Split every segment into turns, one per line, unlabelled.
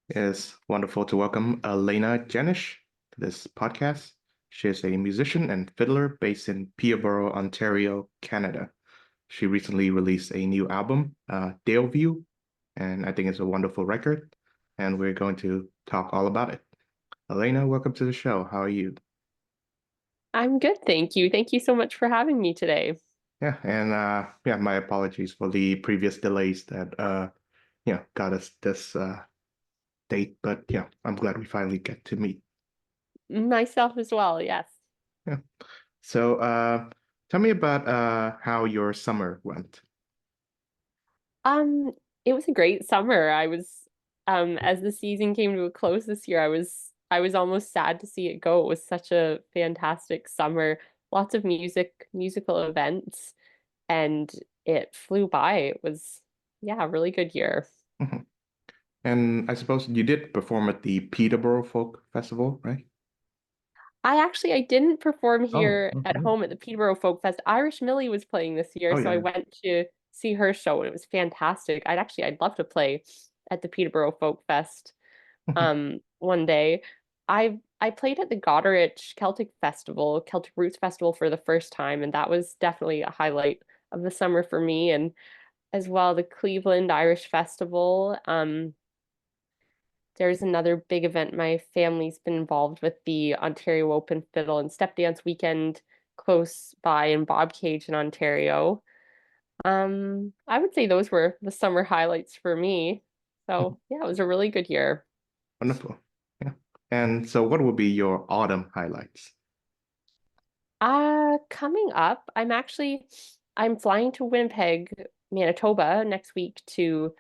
It's wonderful to welcome Alanna Jenish to this podcast. She is a musician and fiddler based in Peterborough, Ontario, Canada. She recently released a new album, Daleview, and I think it's a wonderful record, and we're going to talk all about it. Alanna, welcome to the show. How are you?
I'm good, thank you. Thank you so much for having me today.
Yeah, and yeah, my apologies for the previous delays that got us this date, but yeah, I'm glad we finally get to meet.
Myself as well, yes.
Yeah. So, tell me about how your summer went.
Um, it was a great summer. As the season came to a close this year, I was almost sad to see it go. It was such a fantastic summer. Lots of musical events, and it flew by. It was, yeah, a really good year.
Mhm. And I suppose you did perform at the Peterborough Folk Festival, right?
I didn't perform
Oh,
here at
okay.
home at the Peterborough Folk Fest. Irish Millie was playing this year,
Oh
so I
yeah.
went to see her show and it was fantastic. I'd love to play at the Peterborough Folk Fest one day. I played at the Goderich Celtic Festival, Celtic Roots Festival for the first time, and that was definitely a highlight of the summer for me. And as well the Cleveland Irish Festival. There's another big event my family's been involved with, the Ontario Open Fiddle and Step Dance Weekend close by in Bobcage in Ontario. I would say those were the summer highlights for me. So yeah, it was a really good year.
Wonderful. Yeah. And so, what will be your autumn highlights?
Coming up, I'm flying to Winnipeg, Manitoba next week to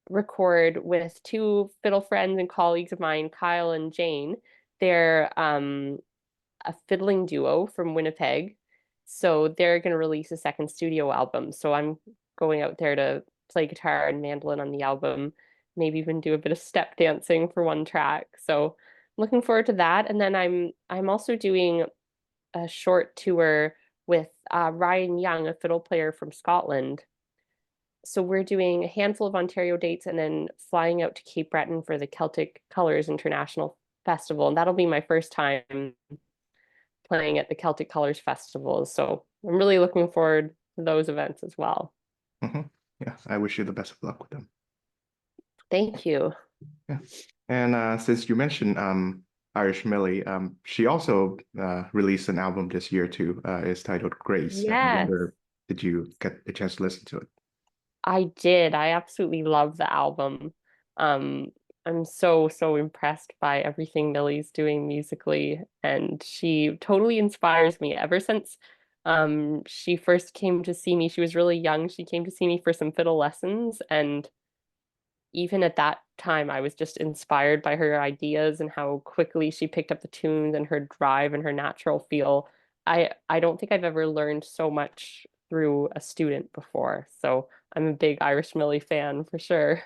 record with two fiddle friends and colleagues of mine, Kyle and Jane. They're a fiddling duo from Winnipeg. So they're going to release a second studio album. So I'm going out there to play guitar and mandolin on the album, maybe even do a bit of step dancing for one track. So I'm looking forward to that. And then I'm also doing a short tour with Ryan Young, a fiddle player from Scotland. So we're doing a handful of Ontario dates and then flying out to Cape Breton for the Celtic Colors International Festival. And that'll be my first time playing at the Celtic Colors Festival. So I'm really looking forward to those events as well.
Hmm. Yeah, I wish you the best of luck with them.
Thank you.
Yeah. And since you mentioned Irish Millie, she also released an album this year too. It's titled Grace. I
Yes,
wonder, did you get a chance to listen to it?
I did. I absolutely love the album. Um, I'm so impressed by everything Millie's doing musically, and she totally inspires me. Ever since she first came to see me, she was really young. She came to see me for some fiddle lessons, and even at that time, I was just inspired by her ideas and how quickly she picked up the tunes and her drive and her natural feel. I don't think I've ever learned so much through a student before. So I'm a big Irish Millie fan for sure.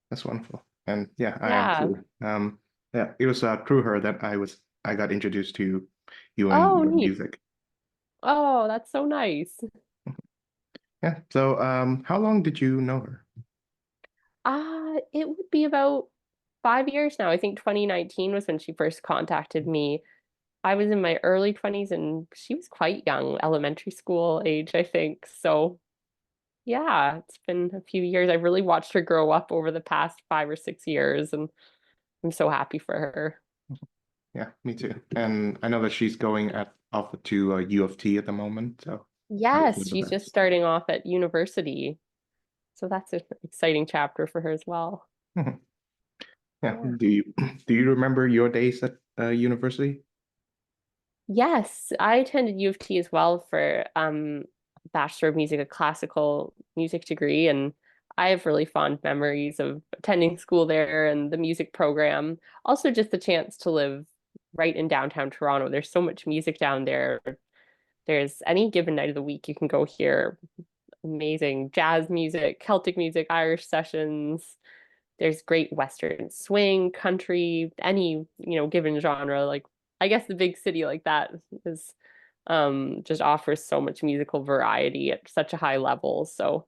That's wonderful. And yeah, I am
Yeah.
too. Yeah, it was through her that I got introduced to you and
Oh,
your
neat.
music.
Oh, that's so nice.
Yeah. So, how long did you know her?
It would be about 5 years now. I think 2019 was when she first contacted me. I was in my early 20s and she was quite young, elementary school age, I think. So, yeah, it's been a few years. I've really watched her grow up over the past 5 or 6 years, and I'm so happy for her.
Yeah, me too. And I know that she's going at off to U of T at the moment, so I wish her
Yes,
the
she's just
best.
starting off at university. So that's an exciting chapter for her as well.
Mhm. Yeah.
Yeah.
Do you remember your days at university?
Yes, I attended U of T as well for Bachelor of Music, a classical music degree, and I have really fond memories of attending school there and the music program. Also, just the chance to live right in downtown Toronto. There's so much music down there. There's any given night of the week you can go hear amazing jazz music, Celtic music, Irish sessions. There's great Western swing, country, any given genre. Like I guess the big city like that is just offers so much musical variety at such a high level. So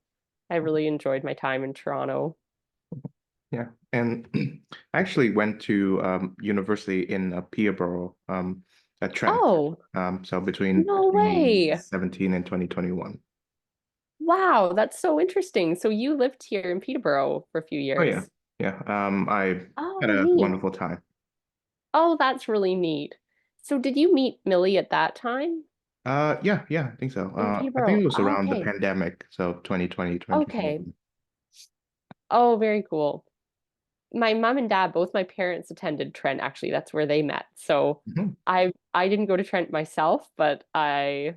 I really enjoyed my time in Toronto.
Yeah, and I actually went to university in Peterborough, at Trent.
Oh,
So between
no way.
2017 and 2021.
Wow, that's so interesting. So you lived here in Peterborough for a few
Oh yeah,
years.
yeah. I had
Oh,
a
neat.
wonderful time.
Oh, that's really neat. So did you meet Millie at that time
Yeah, yeah, I think so.
in
I think it
Peterborough?
was
Oh,
around the
okay.
pandemic, so 2020,
Okay.
2021.
Oh, very cool. My mom and dad, both my parents attended Trent actually. That's where they met. So
Mhm.
I didn't go to Trent myself, but I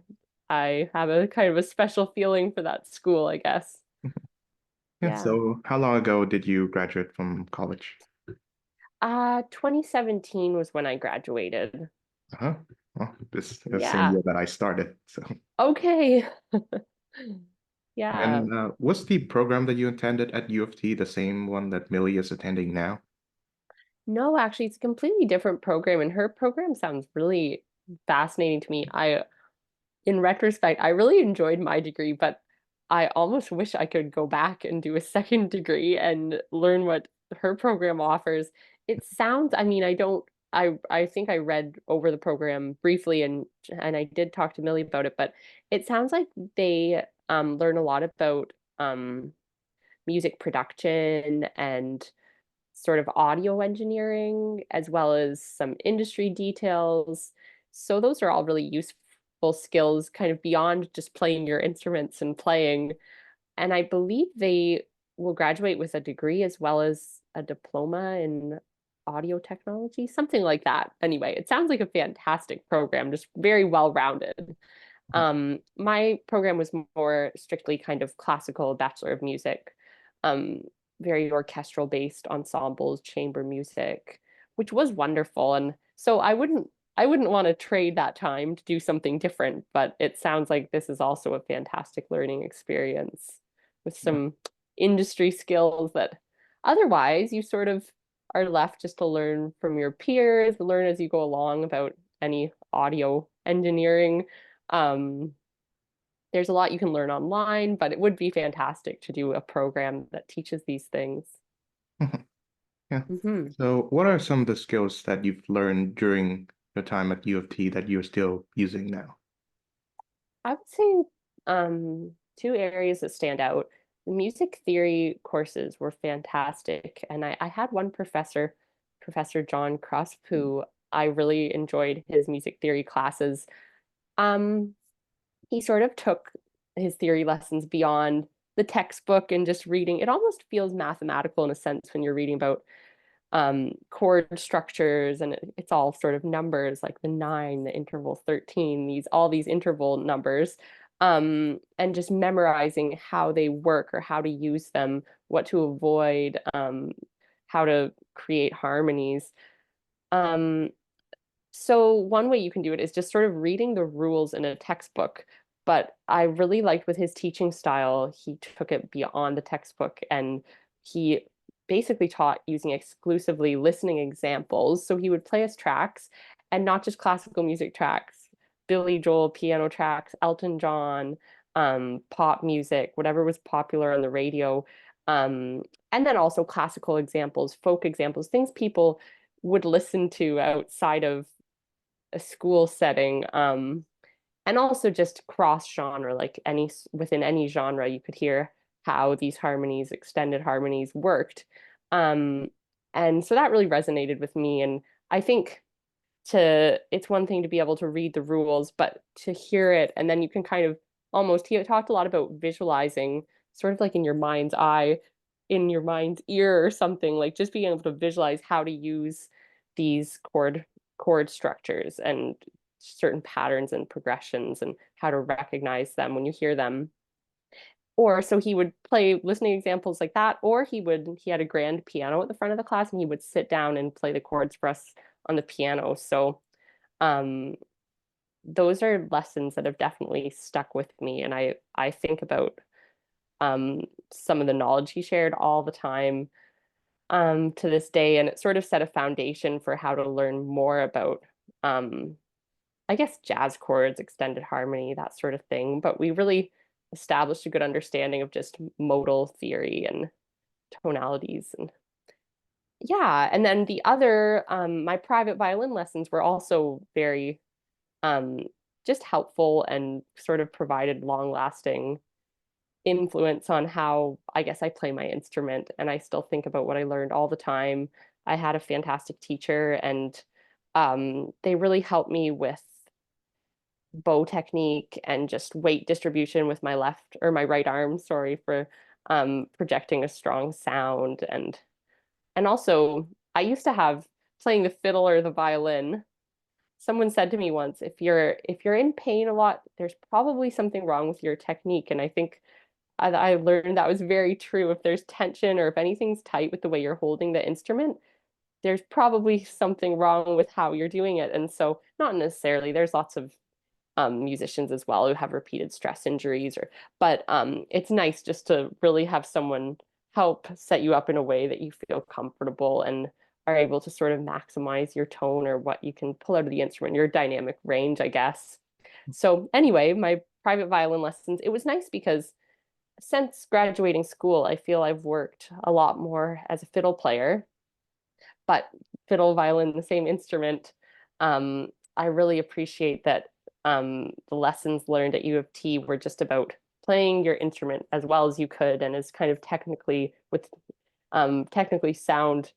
have a kind of a special feeling for that school, I guess.
Yeah,
Yeah.
so how long ago did you graduate from college?
2017 was when I graduated.
Uh-huh. Well, this the same
Yeah.
year that I started. So,
Okay. Yeah.
and what's the program that you attended at U of T, the same one that Millie is attending now?
No, actually, it's a completely different program, and her program sounds really fascinating to me. In retrospect, I really enjoyed my degree, but I almost wish I could go back and do a second degree and learn what her program offers. It sounds, I mean, I think I read over the program briefly and I did talk to Millie about it, but it sounds like they learn a lot about music production and sort of audio engineering, as well as some industry details. So those are all really useful skills, kind of beyond just playing your instruments and playing. And I believe they will graduate with a degree as well as a diploma in audio technology, something like that. Anyway, it sounds like a fantastic program, just very well rounded. My program was more strictly kind of classical Bachelor of Music, um, very orchestral based ensembles, chamber music, which was wonderful. And so I wouldn't want to trade that time to do something different, but it sounds like this is also a fantastic learning experience with some industry skills that otherwise you sort of are left just to learn from your peers, learn as you go along about any audio engineering. um, there's a lot you can learn online, but it would be fantastic to do a program that teaches these things.
Mhm. Yeah.
Hmm.
So, what are some of the skills that you've learned during your time at U of T that you're still using now?
I would say two areas that stand out. The music theory courses were fantastic, and I had one professor, Professor John Crusp, who I really enjoyed his music theory classes. Um, he sort of took his theory lessons beyond the textbook and just reading. It almost feels mathematical in a sense when you're reading about chord structures, and it's all sort of numbers like the 9, the interval 13, all these interval numbers, and just memorizing how they work or how to use them, what to avoid, how to create harmonies. Um, so one way you can do it is just sort of reading the rules in a textbook. But I really liked with his teaching style, he took it beyond the textbook and he basically taught using exclusively listening examples. So he would play us tracks and not just classical music tracks, Billy Joel piano tracks, Elton John, pop music, whatever was popular on the radio. Um, and then also classical examples, folk examples, things people would listen to outside of a school setting, and also just cross genre, like any within any genre you could hear how these harmonies, extended harmonies, worked. um, and so that really resonated with me. And I think to it's one thing to be able to read the rules, but to hear it and then you can kind of almost, he talked a lot about visualizing, sort of like in your mind's eye, in your mind's ear or something, like just being able to visualize how to use these chord structures and certain patterns and progressions and how to recognize them when you hear them. Or so he would play listening examples like that, or he had a grand piano at the front of the class and he would sit down and play the chords for us on the piano. So um, those are lessons that have definitely stuck with me, and I think about um, some of the knowledge he shared all the time to this day, and it sort of set a foundation for how to learn more about um, I guess jazz chords, extended harmony, that sort of thing. But we really established a good understanding of just modal theory and tonalities. And yeah, and then the other, my private violin lessons were also very um, just helpful and sort of provided long-lasting influence on how I guess I play my instrument. And I still think about what I learned all the time. I had a fantastic teacher, and they really helped me with bow technique and just weight distribution with my left or my right arm, sorry, for projecting a strong sound. And also I used to have playing the fiddle or the violin. Someone said to me once, if you're in pain a lot, there's probably something wrong with your technique. And I think I learned that was very true. If there's tension or if anything's tight with the way you're holding the instrument, there's probably something wrong with how you're doing it. And so, not necessarily, there's lots of musicians as well who have repeated stress injuries, but it's nice just to really have someone help set you up in a way that you feel comfortable and are able to sort of maximize your tone or what you can pull out of the instrument, your dynamic range, I guess. So anyway, my private violin lessons, it was nice because since graduating school, I feel I've worked a lot more as a fiddle player, but fiddle, violin, the same instrument. Um, I really appreciate that the lessons learned at U of T were just about playing your instrument as well as you could and as kind of technically with technically sound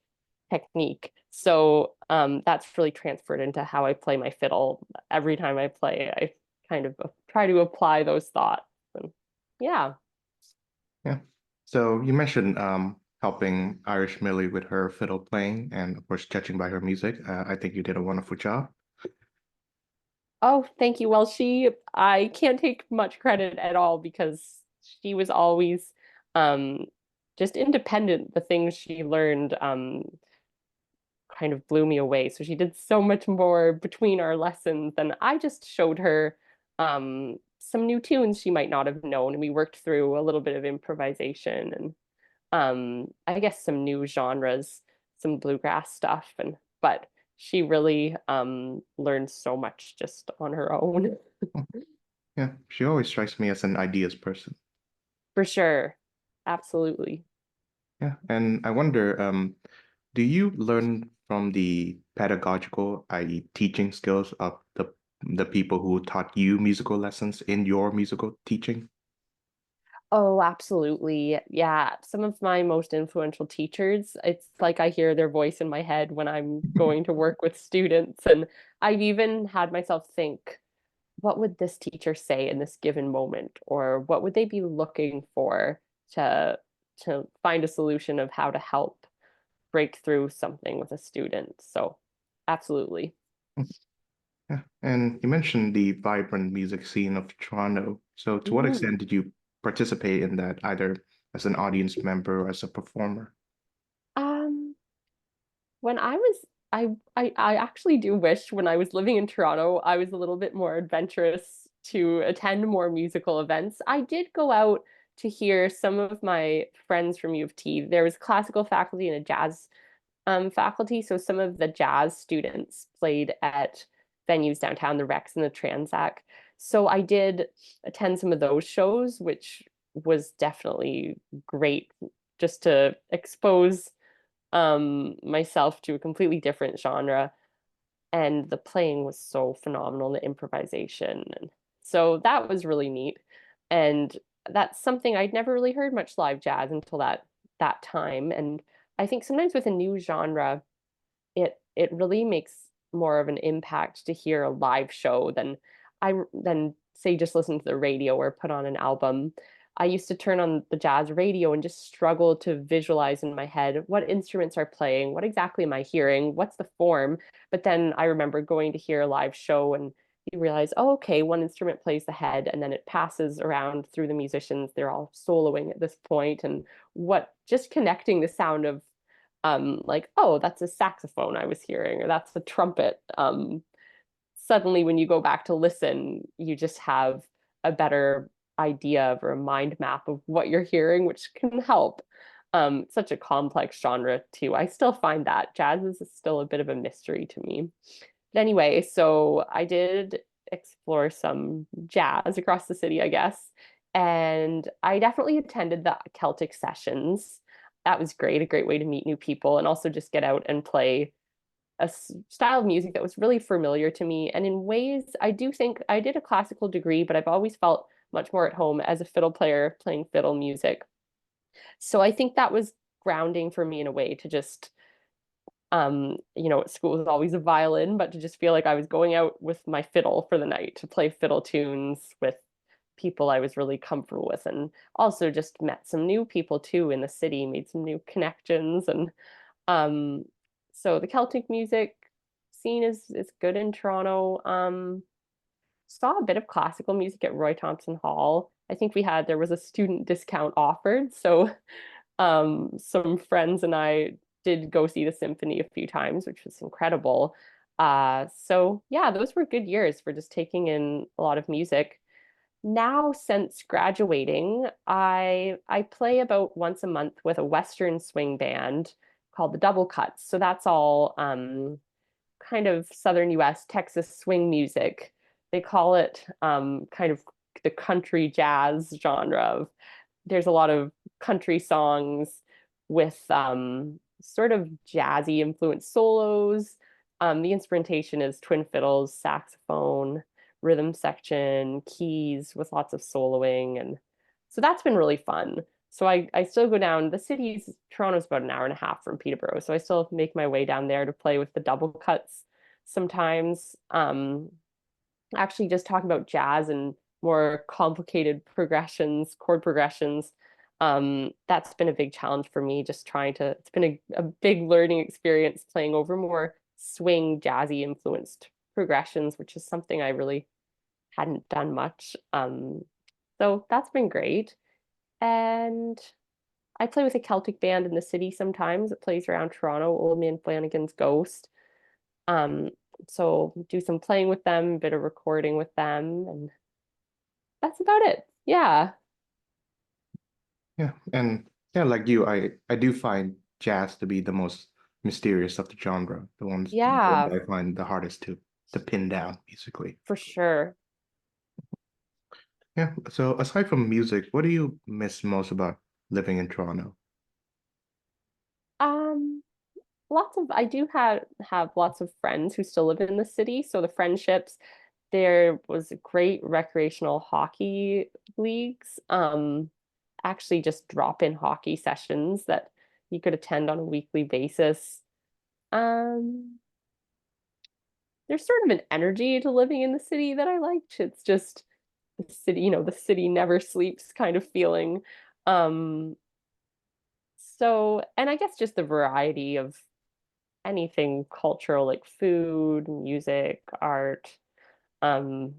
technique. So that's really transferred into how I play my fiddle. Every time I play, I kind of try to apply those thoughts. And yeah.
Yeah. So you mentioned helping Irish Millie with her fiddle playing, and of course, judging by her music. I think you did a wonderful job.
Oh, thank you. Well, I can't take much credit at all because she was always um, just independent. The things she learned kind of blew me away. So she did so much more between our lessons than I just showed her some new tunes she might not have known. And we worked through a little bit of improvisation and I guess some new genres, some bluegrass stuff. But she really learned so much just on her own.
Yeah, she always strikes me as an ideas person.
For sure. Absolutely.
Yeah, and I wonder, do you learn from the pedagogical, i.e., teaching skills of the people who taught you musical lessons in your musical teaching?
Oh, absolutely. Yeah. Some of my most influential teachers, it's like I hear their voice in my head when I'm going to work with students. And I've even had myself think, what would this teacher say in this given moment? Or what would they be looking for to find a solution of how to help break through something with a student? So absolutely.
Yeah, and you mentioned the vibrant music scene of Toronto. So, to what
Mhm.
extent did you participate in that, either as an audience member or as a performer?
Um, when I was I actually do wish when I was living in Toronto, I was a little bit more adventurous to attend more musical events. I did go out to hear some of my friends from U of T. There was classical faculty and a jazz faculty, so some of the jazz students played at venues downtown, the Rex and the Transac. So I did attend some of those shows, which was definitely great just to expose myself to a completely different genre, and the playing was so phenomenal, the improvisation, and so that was really neat. And that's something I'd never really heard much live jazz until that time. And I think sometimes with a new genre, it really makes more of an impact to hear a live show than say just listen to the radio or put on an album. I used to turn on the jazz radio and just struggle to visualize in my head what instruments are playing, what exactly am I hearing, what's the form. But then I remember going to hear a live show and you realize, oh, okay, one instrument plays the head and then it passes around through the musicians. They're all soloing at this point, and what just connecting the sound of like, oh, that's a saxophone I was hearing, or that's a trumpet. Suddenly, when you go back to listen, you just have a better idea of or a mind map of what you're hearing, which can help. Such a complex genre, too. I still find that jazz is still a bit of a mystery to me. But anyway, so I did explore some jazz across the city, I guess. And I definitely attended the Celtic sessions. that was great, a great way to meet new people and also just get out and play a style of music that was really familiar to me. And in ways, I do think I did a classical degree, but I've always felt much more at home as a fiddle player playing fiddle music. So I think that was grounding for me in a way to just at school was always a violin, but to just feel like I was going out with my fiddle for the night to play fiddle tunes with people I was really comfortable with, and also just met some new people too in the city, made some new connections, and um, so the Celtic music scene is good in Toronto. Saw a bit of classical music at Roy Thompson Hall. I think there was a student discount offered, so some friends and I did go see the symphony a few times, which was incredible. So yeah, those were good years for just taking in a lot of music. Now, since graduating, I play about once a month with a Western swing band called the Double Cuts. So that's all kind of Southern US, Texas swing music. They call it kind of the country jazz genre of there's a lot of country songs with sort of jazzy influenced solos. The instrumentation is twin fiddles, saxophone, rhythm section, keys with lots of soloing. And so that's been really fun. So I still go down. The city's Toronto's about an hour and a half from Peterborough. So I still make my way down there to play with the double cuts sometimes. Actually, just talking about jazz and more complicated progressions, chord progressions. That's been a big challenge for me, just it's been a big learning experience playing over more swing, jazzy influenced progressions, which is something I really hadn't done much. So that's been great. And I play with a Celtic band in the city sometimes. It plays around Toronto, Old Man Flanagan's Ghost. Um, so do some playing with them, a bit of recording with them, and that's about it. Yeah.
Yeah, and yeah, like you, I do find jazz to be the most mysterious of the genre, the one
Yeah,
that I find the hardest to pin down, basically.
for sure.
Yeah, so aside from music, what do you miss most about living in Toronto?
Um, I do have lots of friends who still live in the city, so the friendships, there was great recreational hockey leagues. Actually just drop-in hockey sessions that you could attend on a weekly basis. Um, there's sort of an energy to living in the city that I liked. It's just the city, the city never sleeps kind of feeling. Um, and I guess just the variety of anything cultural like food, music, art. Um,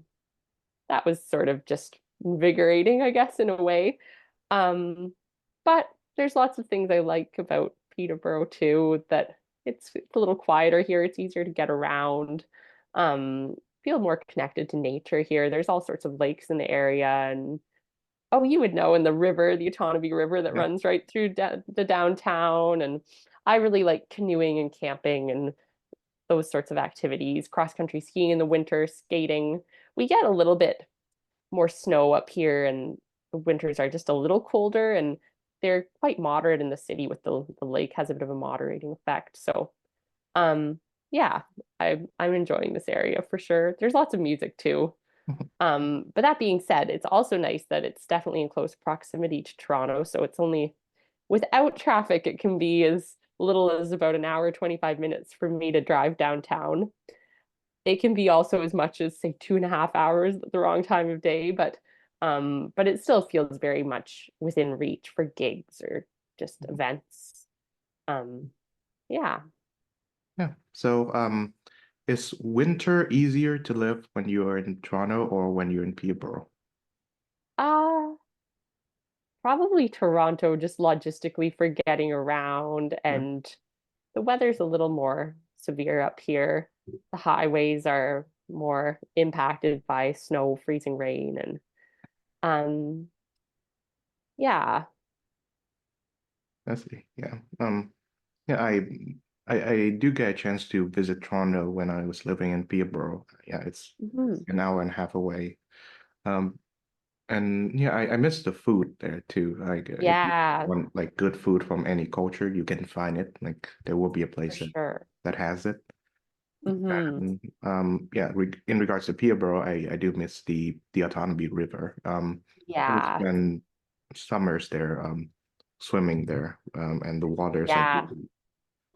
that was sort of just invigorating, I guess, in a way. Um, but there's lots of things I like about Peterborough too, that it's a little quieter here. It's easier to get around. Um, feel more connected to nature here. There's all sorts of lakes in the area, and oh, you would know, in the river, the Otonabee River that
Yeah.
runs right through the downtown. And I really like canoeing and camping and those sorts of activities, cross country skiing in the winter, skating. We get a little bit more snow up here, and the winters are just a little colder, and they're quite moderate in the city with the lake has a bit of a moderating effect. So um yeah, I'm enjoying this area for sure. There's lots of music too. But that being said, it's also nice that it's definitely in close proximity to Toronto. So it's only without traffic, it can be as little as about an hour, 25 minutes for me to drive downtown. It can be also as much as say 2.5 hours at the wrong time of day, but it still feels very much within reach for gigs or just events. Um, yeah.
Yeah. So, is winter easier to live when you are in Toronto or when you're in Peterborough?
Uh, Probably Toronto, just logistically for getting around,
Yeah.
and the weather's a little more severe up here. The highways are more impacted by snow, freezing rain, and um, yeah.
I see. Yeah. Yeah, I do get a chance to visit Toronto when I was living in Peterborough. Yeah, it's
Mhm.
an hour and a half away. Um, And yeah, I miss the food there too. Like if you
Yeah,
want like good food from any culture, you can find it. Like there will be a
for
place
sure.
that has it.
Hmm.
And yeah, re in regards to Peterborough, I do miss the Autonomy River. I would
Yeah,
spend summers there, swimming there, and the waters are
yeah.
really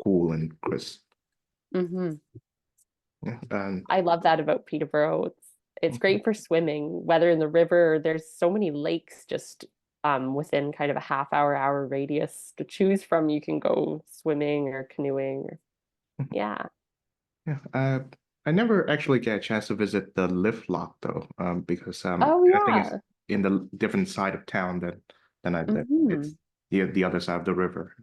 cool and crisp.
Hmm.
Yeah, and
I love that about Peterborough. It's great for swimming, whether in the river, there's so many lakes just within kind of a hour radius to choose from. You can go swimming or canoeing. Yeah.
yeah, I never actually get a chance to visit the lift lock though, because
Oh
I think it's
yeah.
in the different side of town than I live. It's
Hmm.
the other side of the river.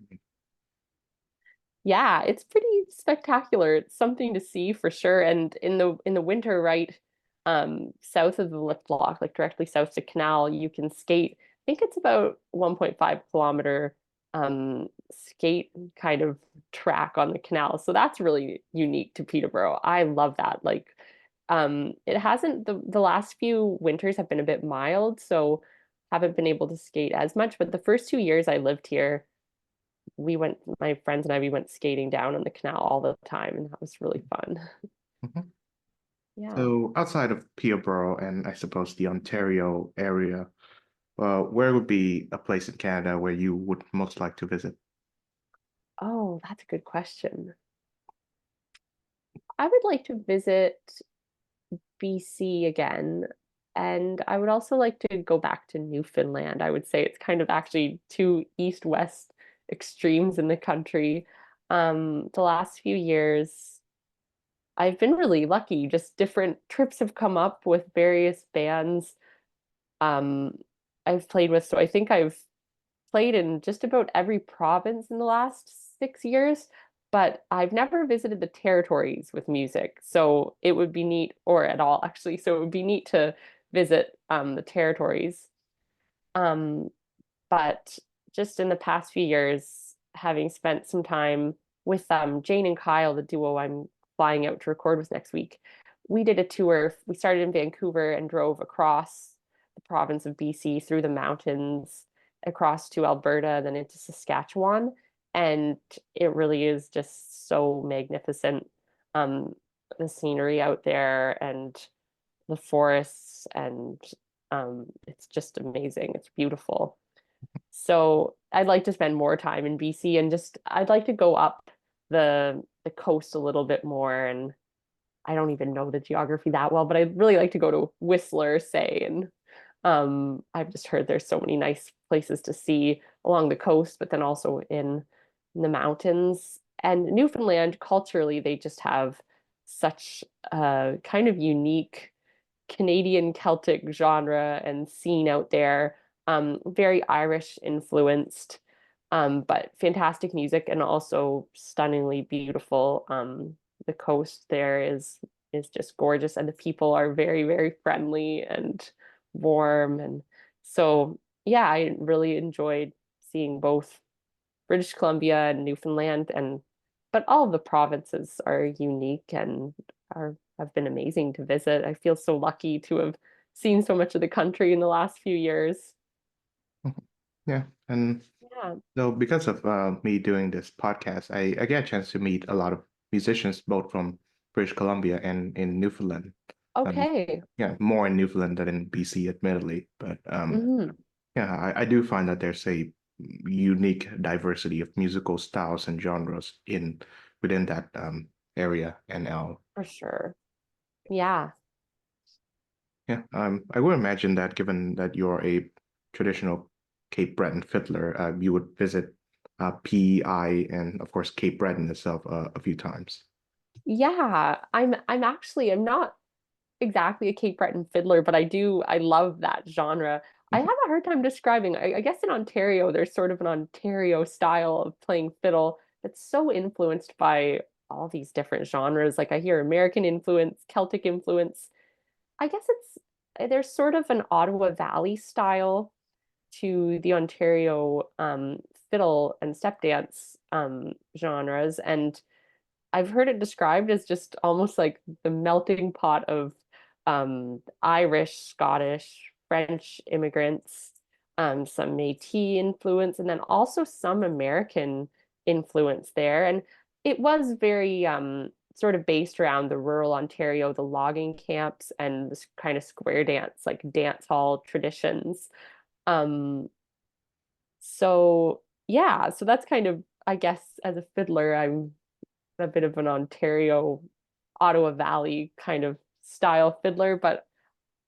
Yeah, it's pretty spectacular. It's something to see for sure. And in the winter, right, south of the lift lock, like directly south to Canal, you can skate. I think it's about 1.5 kilometer skate kind of track on the canal. So that's really unique to Peterborough. I love that. Like it hasn't the last few winters have been a bit mild, so haven't been able to skate as much, but the first 2 years I lived here my friends and we went skating down on the canal all the time, and that was really fun.
Mhm.
Yeah.
So outside of Peterborough and I suppose the Ontario area, where would be a place in Canada where you would most like to visit?
Oh, that's a good question. I would like to visit BC again, and I would also like to go back to Newfoundland. I would say it's kind of actually two east-west extremes in the country. The last few years, I've been really lucky. Just different trips have come up with various bands um, I've played with. So I think I've played in just about every province in the last 6 years, but I've never visited the territories with music. So it would be neat, or at all actually. So it would be neat to visit the territories. Um, but just in the past few years, having spent some time with Jane and Kyle, the duo I'm flying out to record with next week, we did a tour. We started in Vancouver and drove across the province of BC through the mountains, across to Alberta, then into Saskatchewan. And it really is just so magnificent. Um, the scenery out there and the forests, and it's just amazing. It's beautiful. So I'd like to spend more time in BC, and just I'd like to go up the coast a little bit more. And I don't even know the geography that well, but I'd really like to go to Whistler, say, and I've just heard there's so many nice places to see along the coast, but then also in the mountains. And Newfoundland, culturally, they just have such a kind of unique Canadian Celtic genre and scene out there. Very Irish influenced, but fantastic music and also stunningly beautiful. The coast there is just gorgeous, and the people are very, very friendly and warm. And so, yeah, I really enjoyed seeing both British Columbia and Newfoundland, and but all of the provinces are unique and are have been amazing to visit. I feel so lucky to have seen so much of the country in the last few years.
Yeah, and
Yeah.
so because of me doing this podcast, I get a chance to meet a lot of musicians, both from British Columbia and in Newfoundland. Um,
Okay.
yeah, more in Newfoundland than in BC, admittedly. But
Hmm.
yeah, I do find that there's a unique diversity of musical styles and genres in within that area, NL.
For sure. Yeah.
Yeah, I would imagine that given that you're a traditional Cape Breton fiddler, you would visit PEI and of course Cape Breton itself a few times.
Yeah. I'm not exactly a Cape Breton fiddler, but I love that genre. I have a hard time describing. I guess in Ontario, there's sort of an Ontario style of playing fiddle that's so influenced by all these different genres. Like I hear American influence, Celtic influence. I guess there's sort of an Ottawa Valley style to the Ontario fiddle and step dance genres, and I've heard it described as just almost like the melting pot of Irish, Scottish, French immigrants, some Métis influence, and then also some American influence there. And it was very sort of based around the rural Ontario, the logging camps, and this kind of square dance, like dance hall traditions. Um, so yeah, so that's kind of, I guess, as a fiddler, I'm a bit of an Ontario, Ottawa Valley kind of style fiddler, but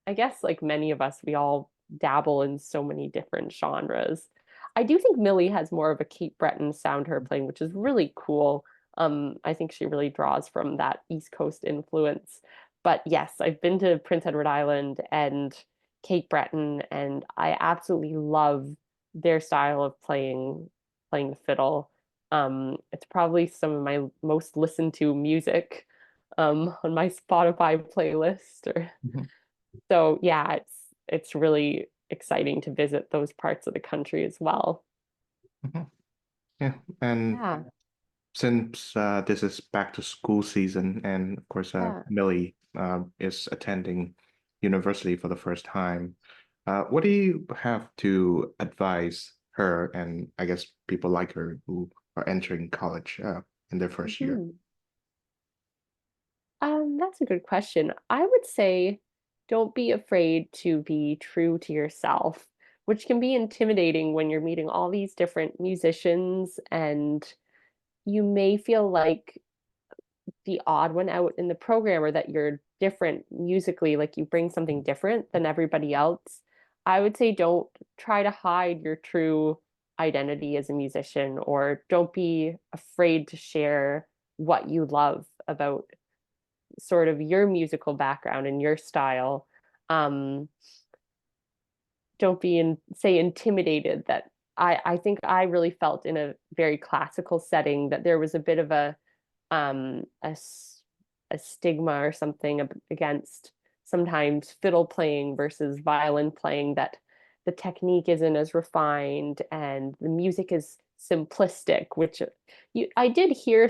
I guess like many of us, we all dabble in so many different genres. I do think Millie has more of a Cape Breton sound to her playing, which is really cool. I think she really draws from that East Coast influence. But yes, I've been to Prince Edward Island and Cape Breton, and I absolutely love their style of playing the fiddle. It's probably some of my most listened to music on my Spotify playlist.
Mhm.
So yeah, it's really exciting to visit those parts of the country as well.
Mhm. Yeah, and
Yeah,
since this is back to school season, and of course,
yeah.
Millie is attending university for the first time, what do you have to advise her and I guess people like her who are entering college in their first year?
Mhm. That's a good question. I would say don't be afraid to be true to yourself, which can be intimidating when you're meeting all these different musicians and you may feel like the odd one out in the program or that you're different musically, like you bring something different than everybody else. I would say don't try to hide your true identity as a musician, or don't be afraid to share what you love about sort of your musical background and your style. Um, don't be say intimidated that I think I really felt in a very classical setting that there was a bit of um a, a stigma or something against sometimes fiddle playing versus violin playing, that the technique isn't as refined and the music is simplistic, which I did hear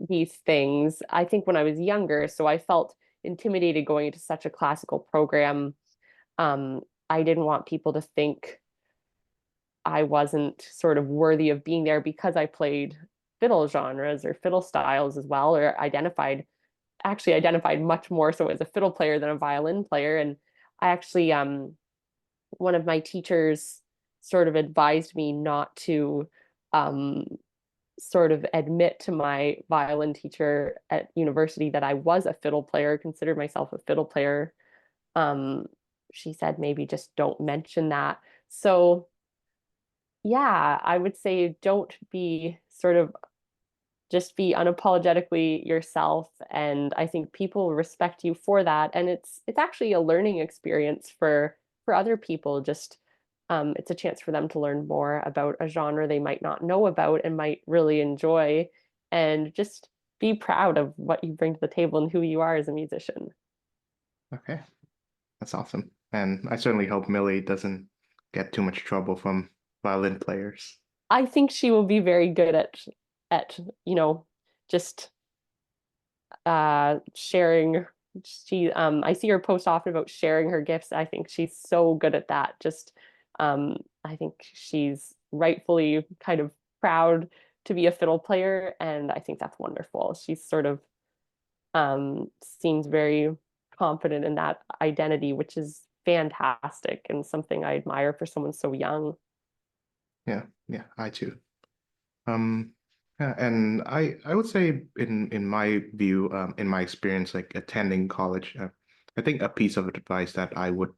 these things I think when I was younger, so I felt intimidated going into such a classical program. um, I didn't want people to think I wasn't sort of worthy of being there because I played fiddle genres or fiddle styles as well, or identified much more so as a fiddle player than a violin player. And I actually, one of my teachers sort of advised me not to um, sort of admit to my violin teacher at university that I was a fiddle player, considered myself a fiddle player. Um, she said maybe just don't mention that. So yeah, I would say don't be sort of just be unapologetically yourself, and I think people respect you for that, and it's actually a learning experience for other people. Just it's a chance for them to learn more about a genre they might not know about and might really enjoy, and just be proud of what you bring to the table and who you are as a musician.
Okay, that's awesome. And I certainly hope Millie doesn't get too much trouble from violin players.
I think she will be very good at just sharing. I see her post often about sharing her gifts. I think she's so good at that. Just I think she's rightfully kind of proud to be a fiddle player, and I think that's wonderful. She's sort of seems very confident in that identity, which is fantastic and something I admire for someone so young.
Yeah, yeah, I too. Um, yeah, and I would say in my view, in my experience, like attending college, I think a piece of advice that I would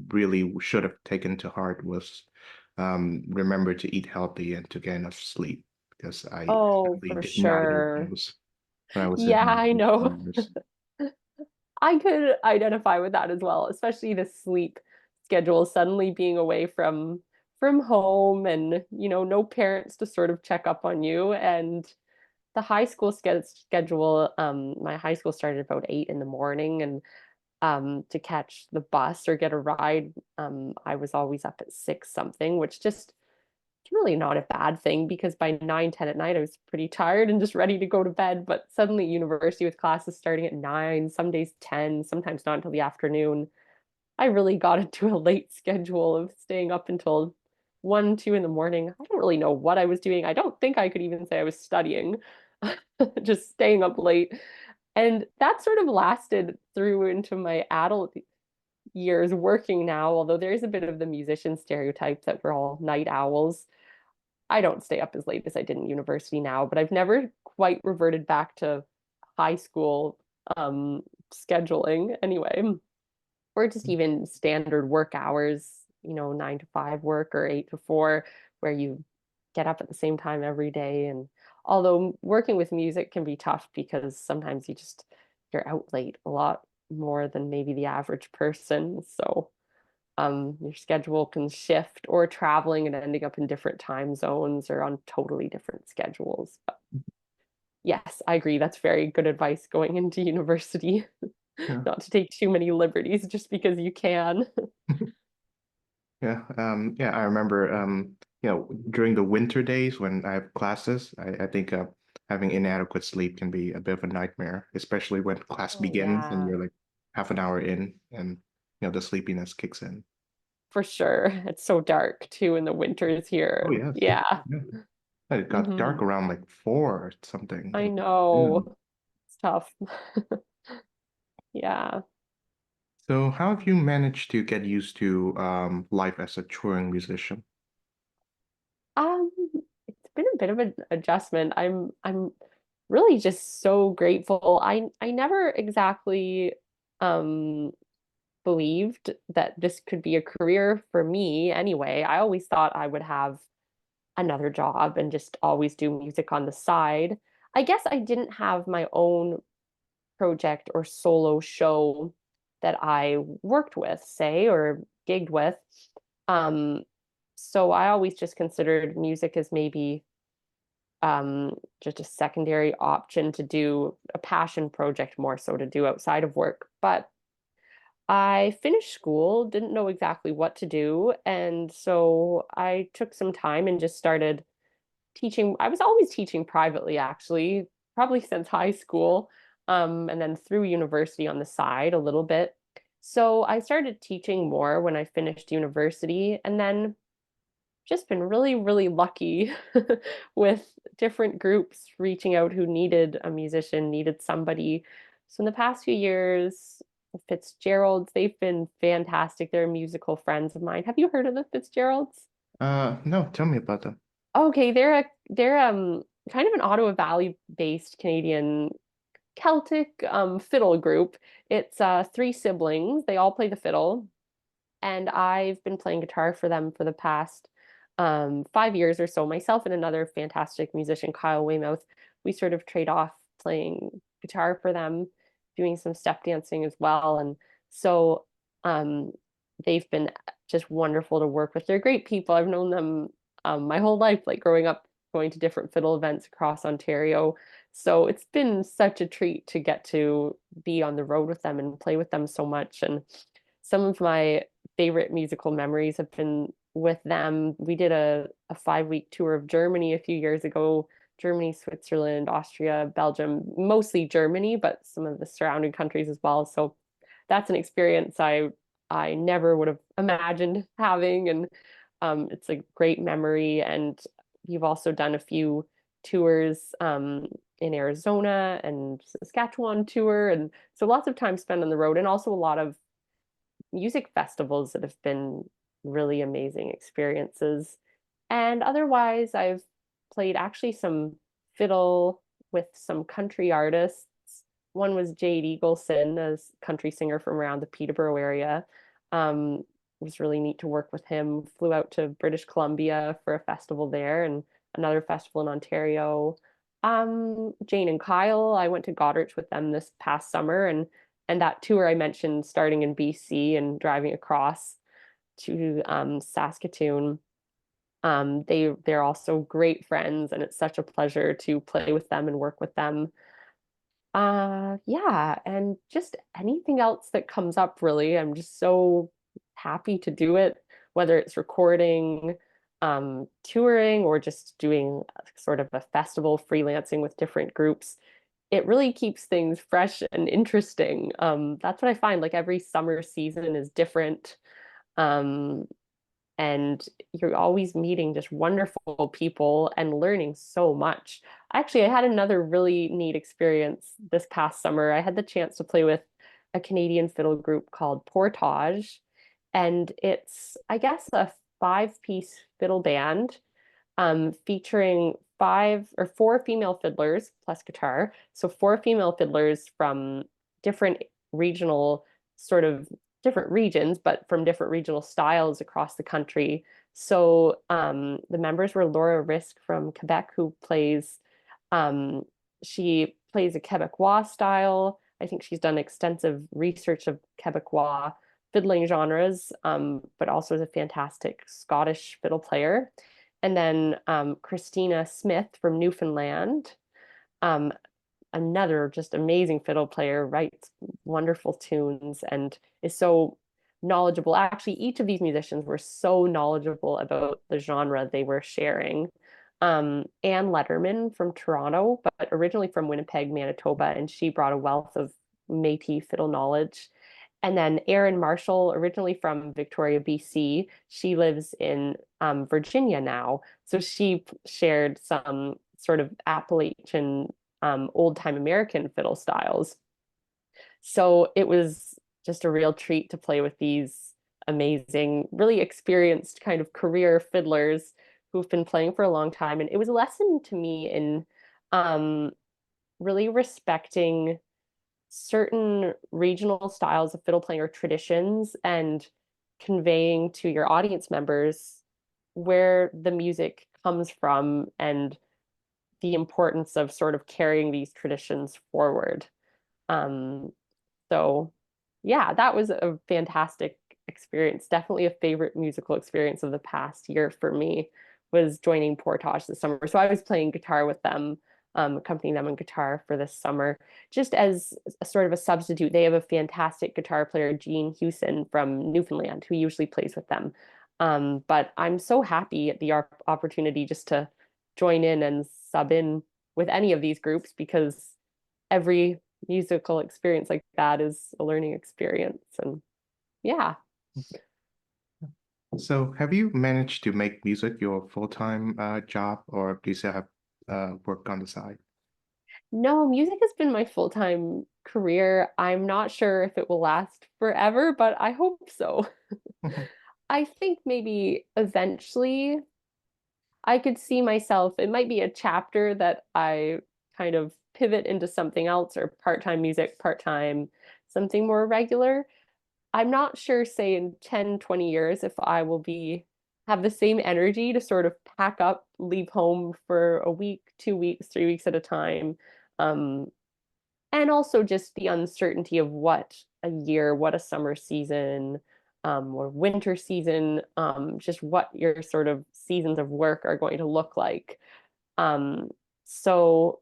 really should have taken to heart was remember to eat healthy and to get enough sleep because I
Oh,
definitely
for
did not eat
sure.
those when I was
Yeah,
in
I know.
university.
I could identify with that as well, especially the sleep schedule, suddenly being away from home and, no parents to sort of check up on you. And the high school schedule, my high school started about 8 in the morning, and to catch the bus or get a ride, I was always up at 6 something, which just it's really not a bad thing because by 9, 10 at night, I was pretty tired and just ready to go to bed. But suddenly, university with classes starting at 9, some days 10, sometimes not until the afternoon. I really got into a late schedule of staying up until 1, 2 in the morning. I don't really know what I was doing. I don't think I could even say I was studying, just staying up late. And that sort of lasted through into my adult years working now, although there is a bit of the musician stereotype that we're all night owls. I don't stay up as late as I did in university now, but I've never quite reverted back to high school scheduling anyway, or just even standard work hours, 9 to 5 work or 8 to 4, where you get up at the same time every day. And although working with music can be tough because sometimes you're out late a lot more than maybe the average person. So your schedule can shift, or traveling and ending up in different time zones or on totally different schedules. But yes, I agree. That's very good advice going into university,
Yeah.
not to take too many liberties just because you can.
Yeah. Yeah, I remember during the winter days when I have classes, I think having inadequate sleep can be a bit of a nightmare, especially when class
Oh,
begins and
yeah,
you're like half an hour in and the sleepiness kicks in.
for sure. It's so dark too in the winters
Oh
here.
yes.
Yeah.
Yeah. It got dark
Hmm.
around like 4 or something.
I
Yeah.
know. It's tough. Yeah.
So how have you managed to get used to life as a touring musician?
Um, it's been a bit of an adjustment. I'm really just so grateful. I never exactly um believed that this could be a career for me anyway. I always thought I would have another job and just always do music on the side. I guess I didn't have my own project or solo show that I worked with, say, or gigged with. Um, so I always just considered music as maybe just a secondary option to do, a passion project more so to do outside of work. But I finished school, didn't know exactly what to do. And so I took some time and just started teaching. I was always teaching privately, actually, probably since high school, and then through university on the side a little bit. So I started teaching more when I finished university, and then just been really, really lucky with different groups reaching out who needed a musician, needed somebody. So in the past few years, the Fitzgeralds, they've been fantastic. They're musical friends of mine. Have you heard of the Fitzgeralds?
No, tell me about them.
Okay, they're kind of an Ottawa Valley based Canadian Celtic fiddle group. It's three siblings. They all play the fiddle, and I've been playing guitar for them for the past 5 years or so. Myself and another fantastic musician, Kyle Weymouth, we sort of trade off playing guitar for them, doing some step dancing as well. And so um, they've been just wonderful to work with. They're great people. I've known them my whole life, like growing up, going to different fiddle events across Ontario. So it's been such a treat to get to be on the road with them and play with them so much. And some of my favorite musical memories have been with them. We did a 5 week tour of Germany a few years ago. Germany, Switzerland, Austria, Belgium, mostly Germany, but some of the surrounding countries as well. So that's an experience I never would have imagined having, and it's a great memory. And you've also done a few tours in Arizona and Saskatchewan tour, and so lots of time spent on the road, and also a lot of music festivals that have been really amazing experiences. And otherwise, I've played actually some fiddle with some country artists. One was Jade Eagleson, a country singer from around the Peterborough area. It was really neat to work with him. Flew out to British Columbia for a festival there and another festival in Ontario. Jane and Kyle, I went to Goderich with them this past summer, and that tour I mentioned starting in BC and driving across to Saskatoon. They're also great friends, and it's such a pleasure to play with them and work with them. Yeah, and just anything else that comes up, really. I'm just so happy to do it, whether it's recording, touring, or just doing sort of a festival freelancing with different groups. it really keeps things fresh and interesting. That's what I find. Like every summer season is different. Um, and you're always meeting just wonderful people and learning so much. Actually, I had another really neat experience this past summer. I had the chance to play with a Canadian fiddle group called Portage, and it's, I guess, a five-piece fiddle band featuring five or four female fiddlers plus guitar. So four female fiddlers from different regional, sort of different regions, but from different regional styles across the country. So the members were Laura Risk from Quebec, who um, she plays a Quebecois style. I think she's done extensive research of Quebecois fiddling genres, but also is a fantastic Scottish fiddle player. And then Christina Smith from Newfoundland, um, another just amazing fiddle player, writes wonderful tunes and is so knowledgeable. Actually, each of these musicians were so knowledgeable about the genre they were sharing. Anne Letterman from Toronto, but originally from Winnipeg, Manitoba, and she brought a wealth of Métis fiddle knowledge. And then Erin Marshall, originally from Victoria, BC, she lives in Virginia now. So she shared some sort of Appalachian old time American fiddle styles. So it was just a real treat to play with these amazing, really experienced kind of career fiddlers who've been playing for a long time. And it was a lesson to me in um, really respecting certain regional styles of fiddle playing or traditions and conveying to your audience members where the music comes from and the importance of sort of carrying these traditions forward. Um, so yeah, that was a fantastic experience. Definitely a favorite musical experience of the past year for me was joining Portage this summer. So I was playing guitar with them, accompanying them on guitar for this summer, just as a sort of a substitute. They have a fantastic guitar player, Gene Hewson from Newfoundland, who usually plays with them. But I'm so happy at the opportunity just to join in and sub in with any of these groups because every musical experience like that is a learning experience. And yeah.
So, have you managed to make music your full-time job, or do you still have work on the side?
No, music has been my full-time career. I'm not sure if it will last forever, but I hope so. I think maybe eventually I could see myself, it might be a chapter that I kind of pivot into something else or part-time music, part-time, something more regular. I'm not sure, say in 10, 20 years, if I will be have the same energy to sort of pack up, leave home for a week, 2 weeks, 3 weeks at a time. Um, and also just the uncertainty of what a year, what a summer season, or winter season, just what your sort of seasons of work are going to look like. Um, so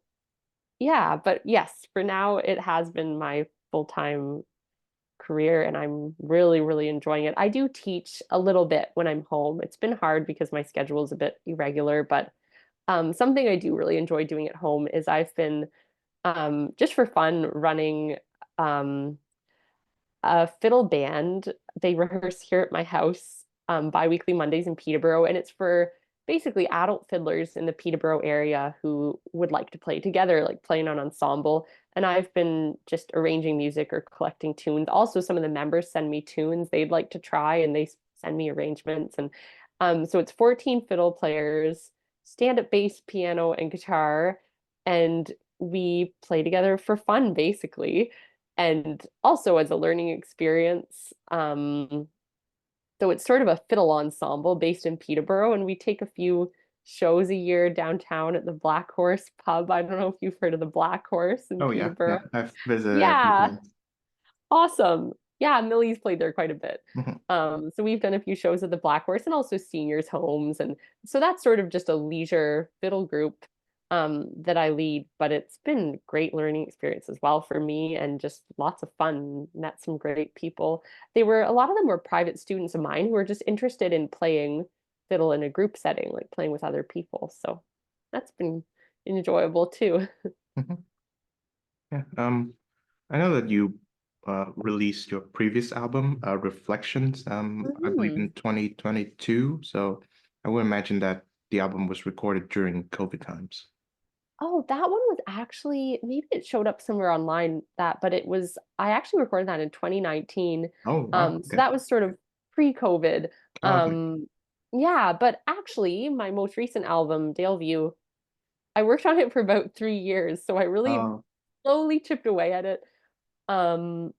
yeah, but yes, for now it has been my full-time career and I'm really, really enjoying it. I do teach a little bit when I'm home. It's been hard because my schedule is a bit irregular, but something I do really enjoy doing at home is I've been just for fun running um, a fiddle band. They rehearse here at my house bi-weekly Mondays in Peterborough, and it's for basically adult fiddlers in the Peterborough area who would like to play together, like playing on ensemble. And I've been just arranging music or collecting tunes. Also, some of the members send me tunes they'd like to try, and they send me arrangements. And so it's 14 fiddle players, stand-up bass, piano, and guitar, and we play together for fun, basically and also as a learning experience. So it's sort of a fiddle ensemble based in Peterborough, and we take a few shows a year downtown at the Black Horse pub. I don't know if you've heard of the Black Horse in
Oh yeah,
Peterborough.
yeah, I've visited a few
Yeah,
times.
awesome. Yeah, Millie's played there quite a bit.
Mhm.
So we've done a few shows at the Black Horse and also seniors' homes. And so that's sort of just a leisure fiddle group that I lead, but it's been great learning experience as well for me and just lots of fun. Met some great people. A lot of them were private students of mine who were just interested in playing fiddle in a group setting, like playing with other people. So that's been enjoyable too.
Mhm. Yeah. I know that you released your previous album, Reflections, I believe
Mhm.
in 2022. So I would imagine that the album was recorded during COVID times.
Oh, that one was actually, maybe it showed up somewhere online that, but I actually recorded that in 2019.
Oh, wow.
So
Okay.
that was sort of pre-COVID.
Oh, okay.
Um, yeah, but actually my most recent album, Daleview, I worked on it for about 3 years. So I really
Oh,
slowly chipped away at it. Um,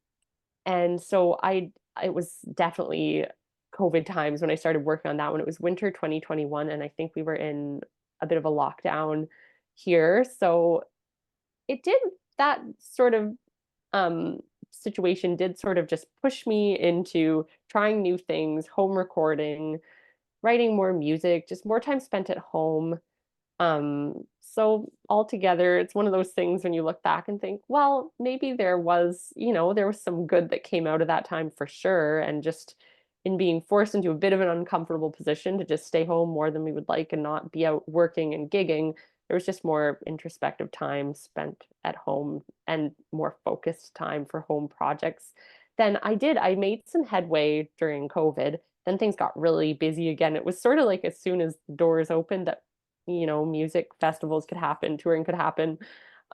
and so it was definitely COVID times when I started working on that one. It was winter 2021, and I think we were in a bit of a lockdown here. So it did that sort of um situation did sort of just push me into trying new things, home recording, writing more music, just more time spent at home. So altogether, it's one of those things when you look back and think, well, maybe there was some good that came out of that time for sure. And just in being forced into a bit of an uncomfortable position to just stay home more than we would like and not be out working and gigging, there was just more introspective time spent at home and more focused time for home projects. Then I made some headway during COVID. Then things got really busy again. It was sort of like as soon as the doors opened that music festivals could happen, touring could happen.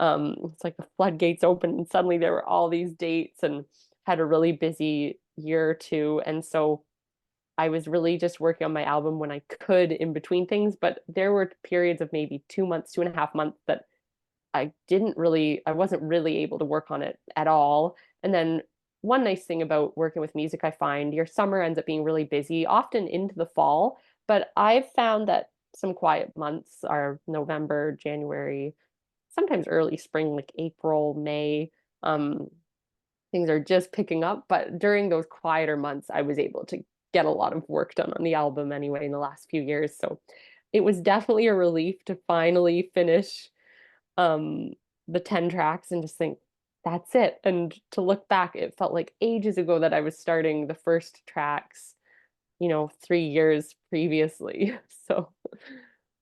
It's like the floodgates opened, and suddenly there were all these dates, and had a really busy year or two. And so I was really just working on my album when I could in between things. But there were periods of maybe 2 months, 2.5 months that I wasn't really able to work on it at all. And then one nice thing about working with music, I find your summer ends up being really busy, often into the fall. But I've found that some quiet months are November, January, sometimes early spring, like April, May. Um, Things are just picking up. But during those quieter months, I was able to get a lot of work done on the album anyway in the last few years. So it was definitely a relief to finally finish um the 10 tracks and just think that's it. And to look back, it felt like ages ago that I was starting the first tracks, 3 years previously. So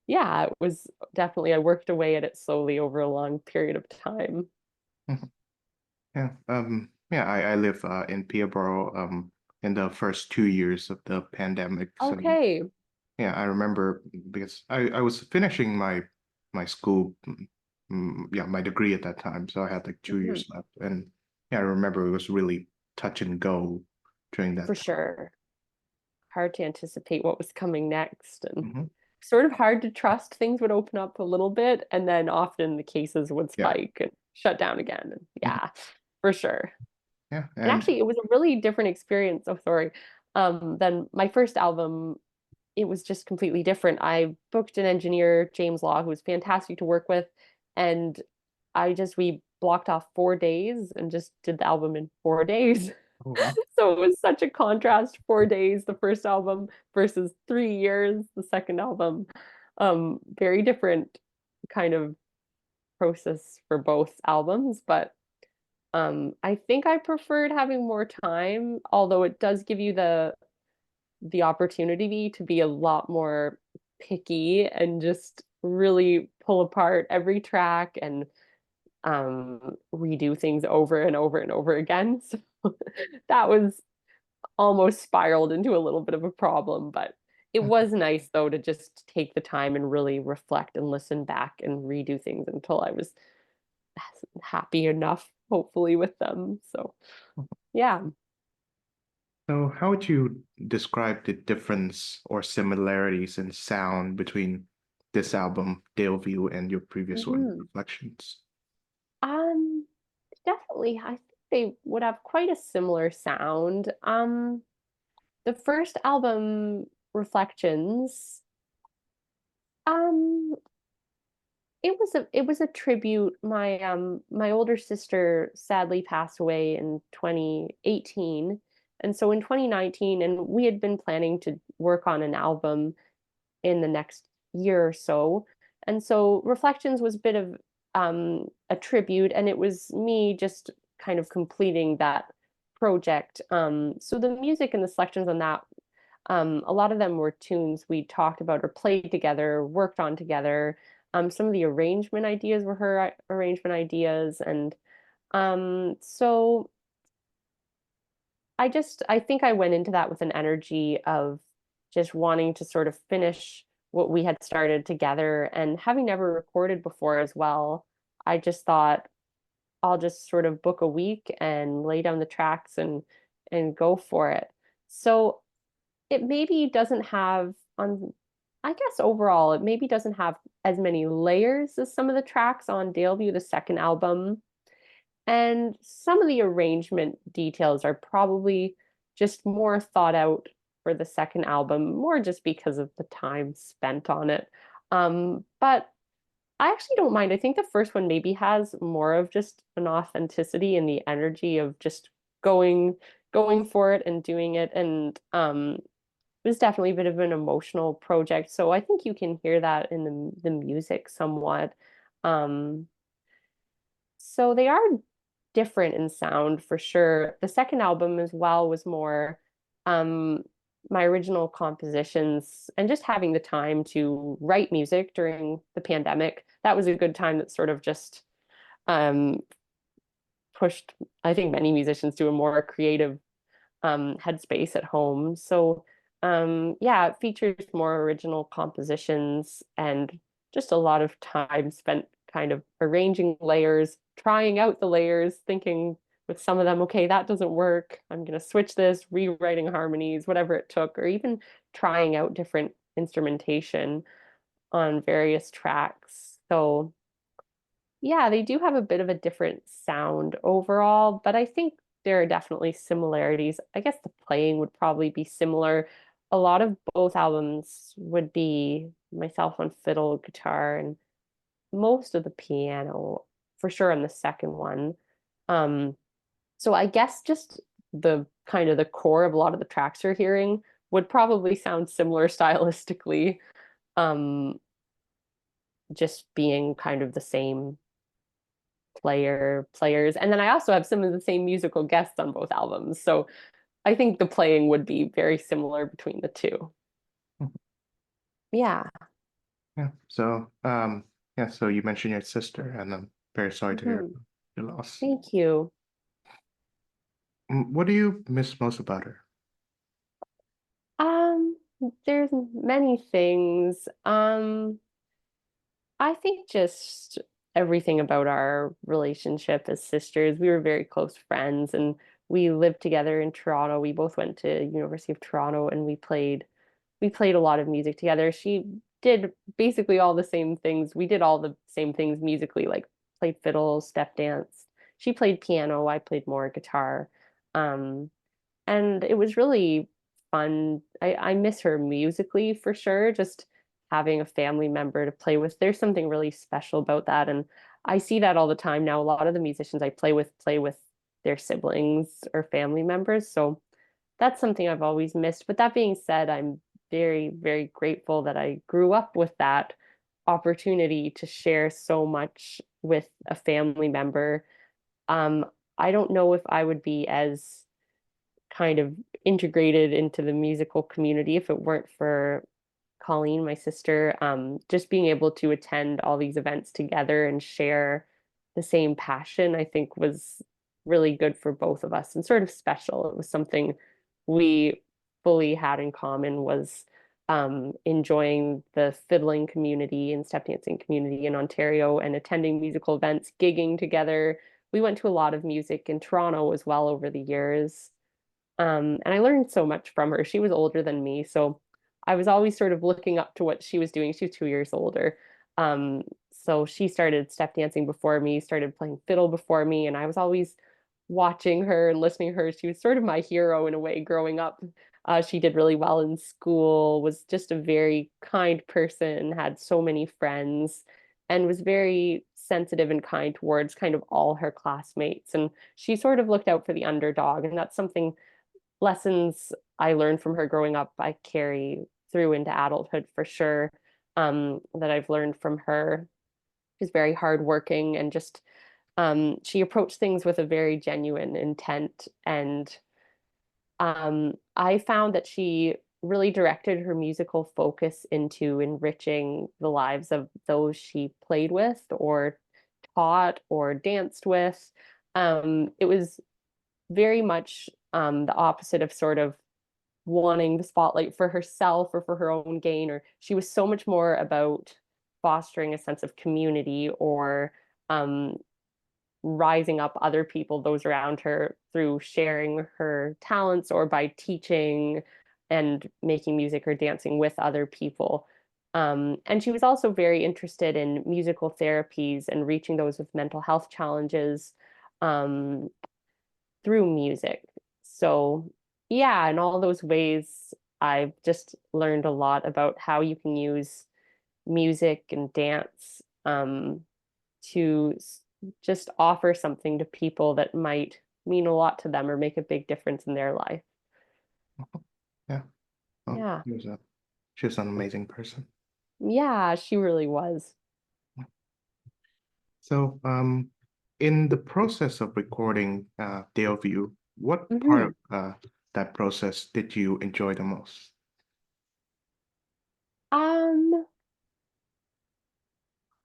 yeah, it was definitely, I worked away at it slowly over a long period of time.
mhm. Yeah. Yeah, I live in Peterborough in the first 2 years of the pandemic. So
Okay.
yeah, I remember because I was finishing my school, yeah, my degree at that time. So I had like two
Mhm.
years left, and yeah, I remember it was really touch and go during that
For
time.
sure. Hard to anticipate what was coming next, and
Hmm.
sort of hard to trust things would open up a little bit, and then often the cases would
Yeah.
spike and shut down again. And
Mhm.
yeah, for sure.
Yeah,
And
and
actually, it was a really different experience. Oh, sorry. Than my first album. It was just completely different. I booked an engineer, James Law, who was fantastic to work with, and we blocked off 4 days and just did the album in 4 days.
oh wow.
So it was such a contrast, 4 days, the first album versus 3 years, the second album. Very different kind of process for both albums, but I think I preferred having more time, although it does give you the opportunity to be a lot more picky and just really pull apart every track and redo things over and over and over again. So that was almost spiraled into a little bit of a problem, but it was nice though to just take the time and really reflect and listen back and redo things until I was happy enough, hopefully, with them. So yeah.
So how would you describe the difference or similarities in sound between this album, Daleview, and your previous one,
Mhm.
Reflections?
Um, Definitely. I think they would have quite a similar sound. The first album, Reflections, um, it was a tribute. My older sister sadly passed away in 2018. And so in 2019, and we had been planning to work on an album in the next year or so. And so Reflections was a bit of a tribute, and it was me just kind of completing that project. So the music and the selections on that, a lot of them were tunes we talked about or played together, worked on together. Some of the arrangement ideas were her arrangement ideas, and So I think I went into that with an energy of just wanting to sort of finish what we had started together, and having never recorded before as well, I just thought I'll just sort of book a week and lay down the tracks and go for it. So it maybe doesn't have on I guess overall it maybe doesn't have as many layers as some of the tracks on Daleview, the second album. And some of the arrangement details are probably just more thought out for the second album, more just because of the time spent on it. But I actually don't mind. I think the first one maybe has more of just an authenticity and the energy of just going going for it and doing it. And it was definitely a bit of an emotional project. So I think you can hear that in the music somewhat. Um, so they are different in sound for sure. The second album as well was more um my original compositions, and just having the time to write music during the pandemic. That was a good time that sort of just um pushed, I think, many musicians to a more creative headspace at home. So yeah, it features more original compositions and just a lot of time spent kind of arranging layers, trying out the layers, thinking with some of them, okay, that doesn't work. I'm going to switch this, rewriting harmonies, whatever it took, or even trying out different instrumentation on various tracks. So yeah, they do have a bit of a different sound overall, but I think there are definitely similarities. I guess the playing would probably be similar. A lot of both albums would be myself on fiddle, guitar, and most of the piano, for sure on the second one. Um, so I guess just the kind of the core of a lot of the tracks you're hearing would probably sound similar stylistically, um, just being kind of the same players. And then I also have some of the same musical guests on both albums. So I think the playing would be very similar between the two.
Mhm.
Yeah.
Yeah. So, yeah. So you mentioned your sister, and I'm very sorry to hear
Mhm.
your loss.
Thank you.
What do you miss most about her?
Um, there's many things. I think just everything about our relationship as sisters. We were very close friends, and we lived together in Toronto. We both went to University of Toronto, and we played a lot of music together. She did basically all the same things. We did all the same things musically, like played fiddle, step dance. She played piano, I played more guitar. Um, and it was really fun. I miss her musically for sure, just having a family member to play with. There's something really special about that. And I see that all the time now. A lot of the musicians I play with their siblings or family members. So that's something I've always missed. But that being said, I'm very, very grateful that I grew up with that opportunity to share so much with a family member. Um, I don't know if I would be as kind of integrated into the musical community if it weren't for Colleen, my sister. Just being able to attend all these events together and share the same passion, I think was really good for both of us and sort of special. It was something we fully had in common, was enjoying the fiddling community and step dancing community in Ontario and attending musical events, gigging together. We went to a lot of music in Toronto as well over the years. And I learned so much from her. She was older than me, so I was always sort of looking up to what she was doing. She was 2 years older. So she started step dancing before me, started playing fiddle before me, and I was always watching her and listening to her. She was sort of my hero in a way growing up. She did really well in school, was just a very kind person, had so many friends, and was very sensitive and kind towards kind of all her classmates. And she sort of looked out for the underdog, and that's something lessons I learned from her growing up, I carry through into adulthood for sure. That I've learned from her. She's very hardworking and just she approached things with a very genuine intent. And I found that she really directed her musical focus into enriching the lives of those she played with or taught or danced with. It was very much the opposite of sort of wanting the spotlight for herself or for her own gain, or she was so much more about fostering a sense of community or um, rising up other people, those around her, through sharing her talents or by teaching and making music or dancing with other people. And she was also very interested in musical therapies and reaching those with mental health challenges um, through music. So, yeah, in all those ways, I've just learned a lot about how you can use music and dance to just offer something to people that might mean a lot to them or make a big difference in their life.
Yeah. Oh,
Yeah.
she was an amazing person.
Yeah, she really was.
So, in the process of recording Daleview, what part
Mhm.
of that process did you enjoy the most?
Um,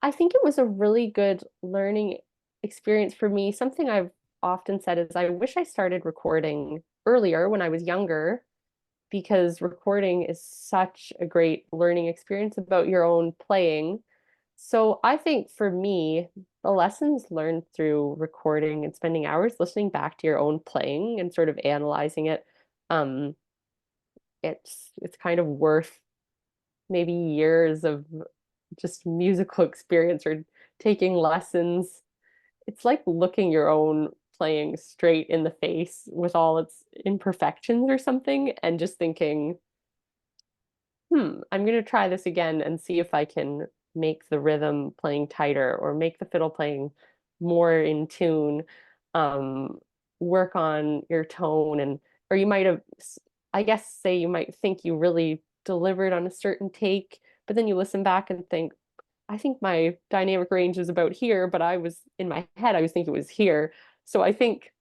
I think it was a really good learning experience for me. Something I've often said is I wish I started recording earlier when I was younger, because recording is such a great learning experience about your own playing. So I think for me, the lessons learned through recording and spending hours listening back to your own playing and sort of analyzing it, um, it's kind of worth maybe years of just musical experience or taking lessons. It's like looking your own playing straight in the face with all its imperfections or something and just thinking, I'm going to try this again and see if I can make the rhythm playing tighter or make the fiddle playing more in tune. Um, Work on your tone, and or you might have, I guess, say you might think you really delivered on a certain take, but then you listen back and think, I think my dynamic range is about here, but I was in my head, I was thinking it was here. So I think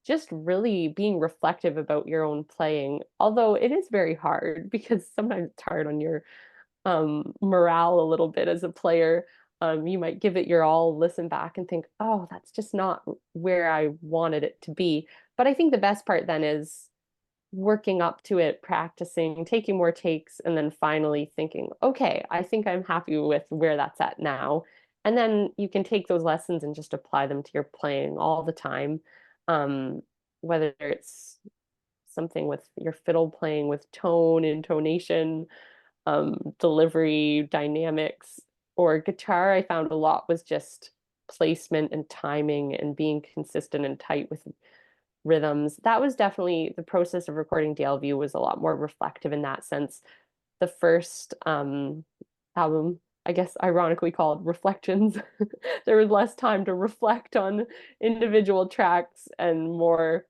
just really being reflective about your own playing, although it is very hard because sometimes it's hard on your morale a little bit as a player. You might give it your all, listen back and think, oh, that's just not where I wanted it to be. But I think the best part then is working up to it, practicing, taking more takes, and then finally thinking, okay, I think I'm happy with where that's at now. And then you can take those lessons and just apply them to your playing all the time. Um, Whether it's something with your fiddle playing with tone, intonation, delivery, dynamics, or guitar, I found a lot was just placement and timing and being consistent and tight with rhythms. That was definitely the process of recording Daleview was a lot more reflective in that sense. The first album, I guess ironically called Reflections, there was less time to reflect on individual tracks and more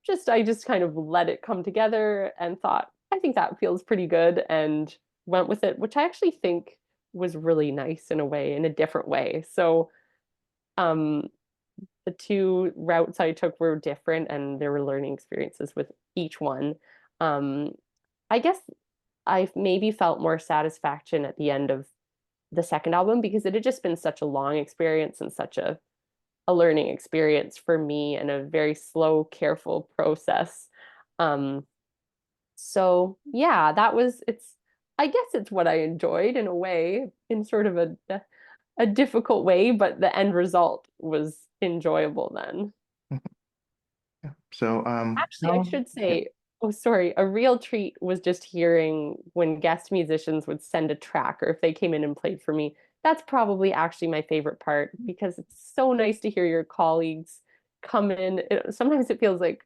just I just kind of let it come together and thought, I think that feels pretty good and went with it, which I actually think was really nice in a way, in a different way. So um the two routes I took were different and there were learning experiences with each one. Um, I guess I maybe felt more satisfaction at the end of the second album because it had just been such a long experience and such a learning experience for me and a very slow, careful process. Um, so yeah, that was I guess it's what I enjoyed in a way, in sort of a difficult way, but the end result was enjoyable then.
Yeah. So,
Actually, I should
yeah.
say, oh, sorry, a real treat was just hearing when guest musicians would send a track or if they came in and played for me. That's probably actually my favorite part because it's so nice to hear your colleagues come in. Sometimes it feels like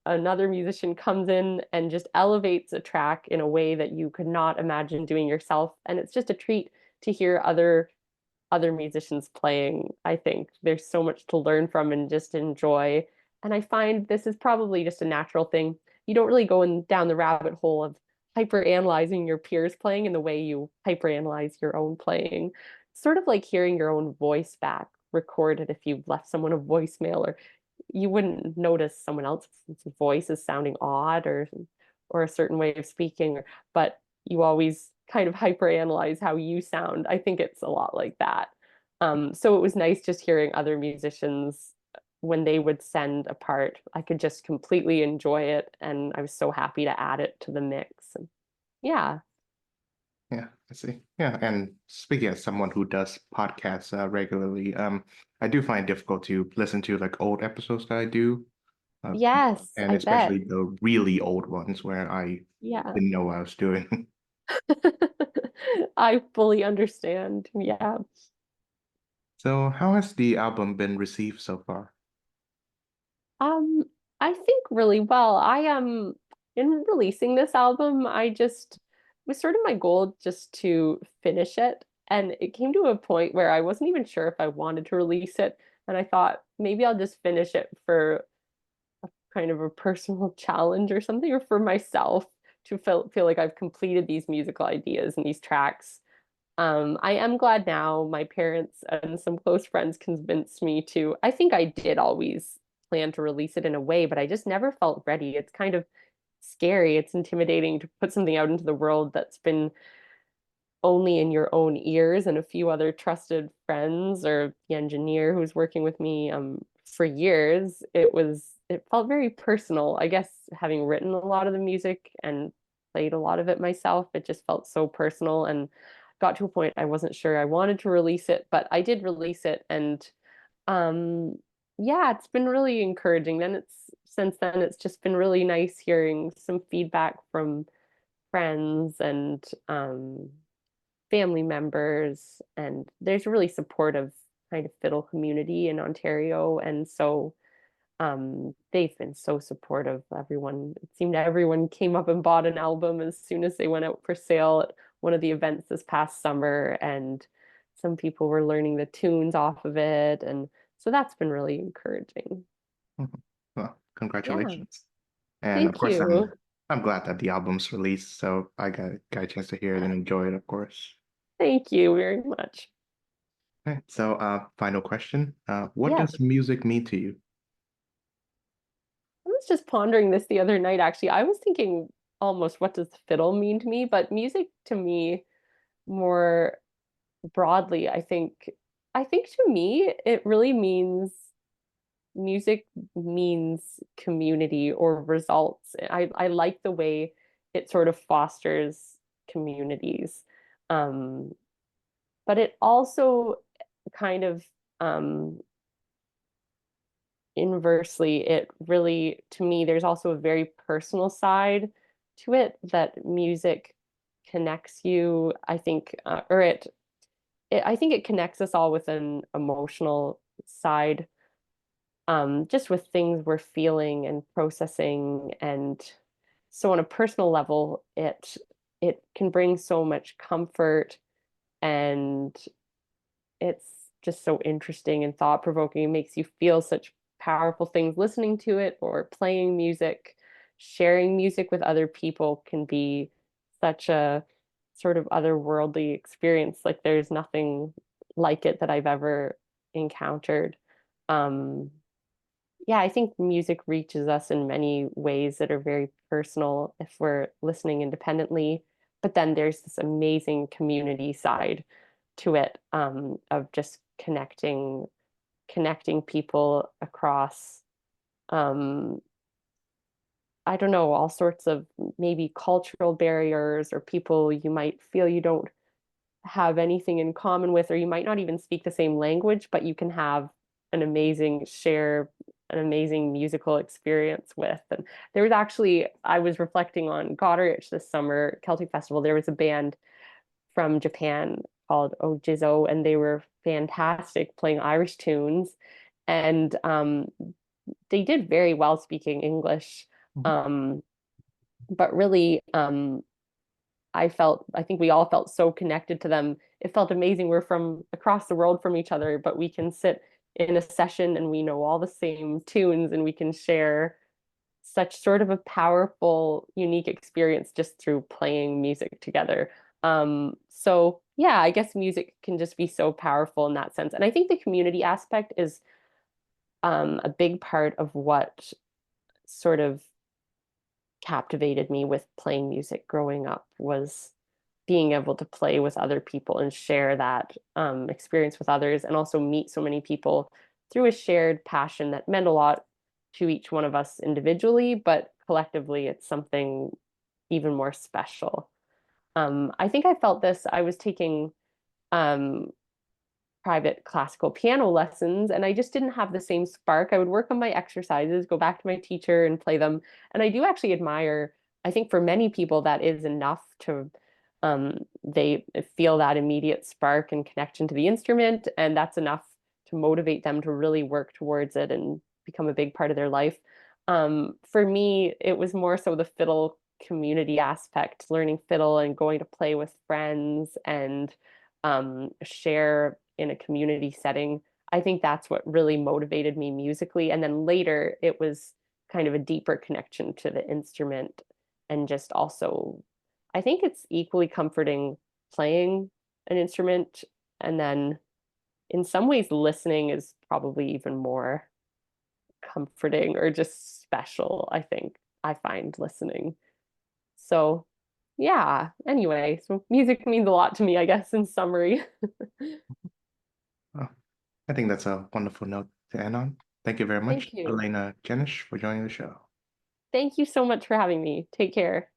another musician comes in and just elevates a track in a way that you could not imagine doing yourself. And it's just a treat to hear other musicians playing. I think there's so much to learn from and just enjoy. And I find this is probably just a natural thing. You don't really go down the rabbit hole of hyper analyzing your peers playing in the way you hyper analyze your own playing. It's sort of like hearing your own voice back recorded if you've left someone a voicemail, or you wouldn't notice someone else's voice is sounding odd or a certain way of speaking, but you always kind of hyper analyze how you sound. I think it's a lot like that. So it was nice just hearing other musicians when they would send a part, I could just completely enjoy it, and I was so happy to add it to the mix. And yeah.
Yeah, I see. Yeah, and speaking as someone who does podcasts regularly, I do find it difficult to listen to like old episodes that I do, uh,
Yes,
and
I bet.
especially the really old ones where I
Yeah.
didn't know what I was doing.
I fully understand. Yeah.
So, how has the album been received so far?
Um, I think really well. In releasing this album, I just it was sort of my goal just to finish it. And it came to a point where I wasn't even sure if I wanted to release it. And I thought maybe I'll just finish it for kind of a personal challenge or something, or for myself to feel like I've completed these musical ideas and these tracks. I am glad now my parents and some close friends convinced me to. I think I did always plan to release it in a way, but I just never felt ready. It's kind of scary. It's intimidating to put something out into the world that's been only in your own ears and a few other trusted friends or the engineer who's working with me for years. It felt very personal. I guess having written a lot of the music and played a lot of it myself, it just felt so personal and got to a point I wasn't sure I wanted to release it, but I did release it. And um yeah, it's been really encouraging. Then it's since then it's just been really nice hearing some feedback from friends and family members, and there's a really supportive kind of fiddle community in Ontario. And so they've been so supportive. It seemed everyone came up and bought an album as soon as they went out for sale at one of the events this past summer. And some people were learning the tunes off of it. And so that's been really encouraging.
Mhm. Well,
Yeah.
congratulations. And of
Thank
course,
you.
I'm glad that the album's released, so I got a chance to hear it and enjoy it, of course.
Thank you very much.
Okay, so final question. What
Yeah.
does music mean to you?
I was just pondering this the other night, actually. I was thinking almost what does fiddle mean to me, but music to me more broadly, I think to me it really means music means community or results. I like the way it sort of fosters communities. Um, but it also kind of inversely, it really, to me, there's also a very personal side to it that music connects you, I think, I think it connects us all with an emotional side, just with things we're feeling and processing. And so on a personal level, it can bring so much comfort, and it's just so interesting and thought provoking. It makes you feel such powerful things listening to it or playing music. Sharing music with other people can be such a sort of otherworldly experience. Like there's nothing like it that I've ever encountered. Um, yeah, I think music reaches us in many ways that are very personal if we're listening independently. But then there's this amazing community side to it, of just connecting people across, um, I don't know, all sorts of maybe cultural barriers or people you might feel you don't have anything in common with, or you might not even speak the same language, but you can have an amazing musical experience with. And there was actually, I was reflecting on Goderich this summer, Celtic Festival. There was a band from Japan called Ojizo, and they were fantastic playing Irish tunes. And they did very well speaking English.
Mhm.
Um, but really, I think we all felt so connected to them. It felt amazing. We're from across the world from each other, but we can sit in a session and we know all the same tunes and we can share such sort of a powerful, unique experience just through playing music together. So yeah, I guess music can just be so powerful in that sense. And I think the community aspect is a big part of what sort of captivated me with playing music growing up was being able to play with other people and share that experience with others, and also meet so many people through a shared passion that meant a lot to each one of us individually, but collectively, it's something even more special. I think I felt this. I was taking um, private classical piano lessons, and I just didn't have the same spark. I would work on my exercises, go back to my teacher and play them. And I do actually admire, I think for many people, that is enough to, they feel that immediate spark and connection to the instrument, and that's enough to motivate them to really work towards it and become a big part of their life. For me, it was more so the fiddle community aspect, learning fiddle and going to play with friends and share in a community setting. I think that's what really motivated me musically. And then later, it was kind of a deeper connection to the instrument. And just also, I think it's equally comforting playing an instrument. And then in some ways, listening is probably even more comforting or just special, I think. I find listening. So, yeah, anyway, so music means a lot to me, I guess, in summary.
Oh, I think that's a wonderful note to end on. Thank you very much,
Thank you.
Alanna Jenish, for joining the show.
Thank you so much for having me. Take care.